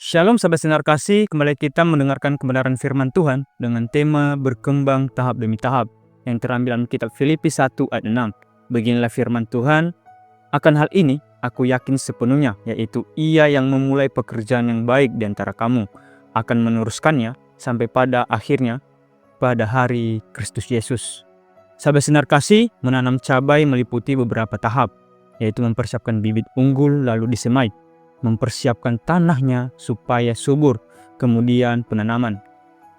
Shalom sahabat sinar kasih, kembali kita mendengarkan kebenaran firman Tuhan dengan tema berkembang tahap demi tahap yang terambil dalam kitab Filipi 1 ayat 6. Beginilah firman Tuhan, akan hal ini aku yakin sepenuhnya, yaitu Ia yang memulai pekerjaan yang baik di antara kamu akan meneruskannya sampai pada akhirnya pada hari Kristus Yesus. Sahabat sinar kasih, menanam cabai meliputi beberapa tahap, yaitu mempersiapkan bibit unggul lalu disemai, mempersiapkan tanahnya supaya subur, kemudian penanaman.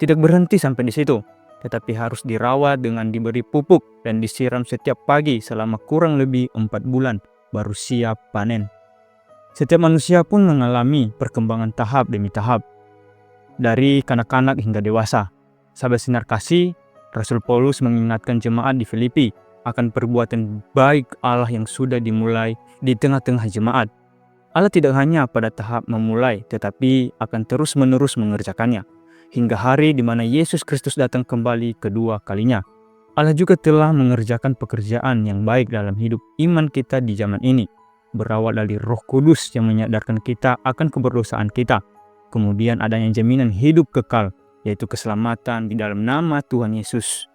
Tidak berhenti sampai di situ, tetapi harus dirawat dengan diberi pupuk dan disiram setiap pagi selama kurang lebih 4 bulan, baru siap panen. Setiap manusia pun mengalami perkembangan tahap demi tahap, dari kanak-kanak hingga dewasa. Sahabat sinar kasih, Rasul Paulus mengingatkan jemaat di Filipi akan perbuatan baik Allah yang sudah dimulai di tengah-tengah jemaat. Allah tidak hanya pada tahap memulai, tetapi akan terus-menerus mengerjakannya, hingga hari di mana Yesus Kristus datang kembali kedua kalinya. Allah juga telah mengerjakan pekerjaan yang baik dalam hidup iman kita di zaman ini, berawal dari Roh Kudus yang menyadarkan kita akan keberdosaan kita, kemudian adanya jaminan hidup kekal, yaitu keselamatan di dalam nama Tuhan Yesus.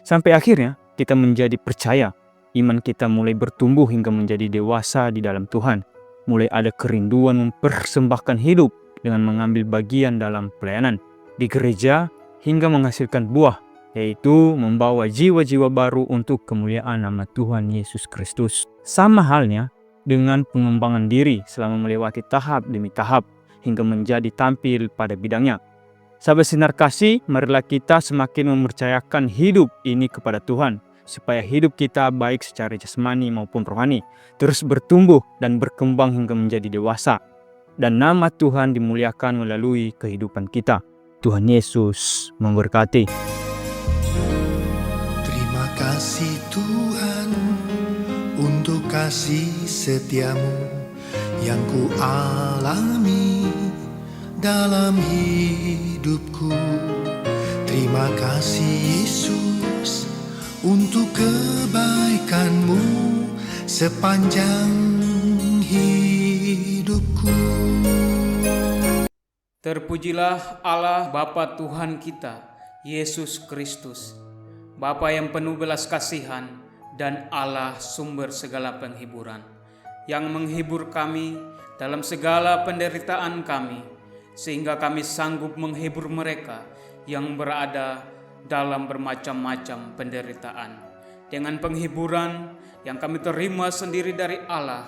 Sampai akhirnya kita menjadi percaya, iman kita mulai bertumbuh hingga menjadi dewasa di dalam Tuhan. Mulai ada kerinduan mempersembahkan hidup dengan mengambil bagian dalam pelayanan di gereja hingga menghasilkan buah, yaitu membawa jiwa-jiwa baru untuk kemuliaan nama Tuhan Yesus Kristus. Sama halnya dengan pengembangan diri selama melewati tahap demi tahap hingga menjadi tampil pada bidangnya. Sahabat sinar kasih, marilah kita semakin mempercayakan hidup ini kepada Tuhan, supaya hidup kita baik secara jasmani maupun rohani terus bertumbuh dan berkembang hingga menjadi dewasa, dan nama Tuhan dimuliakan melalui kehidupan kita. Tuhan Yesus memberkati. Terima kasih Tuhan untuk kasih setiamu yang ku alami dalam hidupku. Terima kasih Yesus untuk kebaikanmu sepanjang hidupku. Terpujilah Allah Bapa Tuhan kita, Yesus Kristus, Bapa yang penuh belas kasihan dan Allah sumber segala penghiburan, yang menghibur kami dalam segala penderitaan kami, sehingga kami sanggup menghibur mereka yang berada dalam bermacam-macam penderitaan. Dengan penghiburan yang kami terima sendiri dari Allah,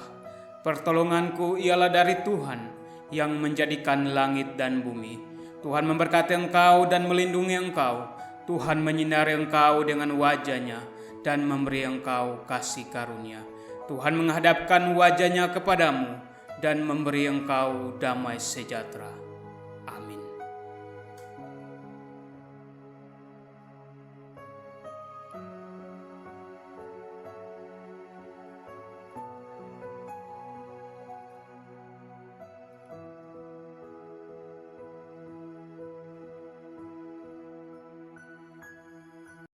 pertolonganku ialah dari Tuhan yang menjadikan langit dan bumi. Tuhan memberkati engkau dan melindungi engkau. Tuhan menyinari engkau dengan wajah-Nya dan memberi engkau kasih karunia. Tuhan menghadapkan wajah-Nya kepadamu dan memberi engkau damai sejahtera.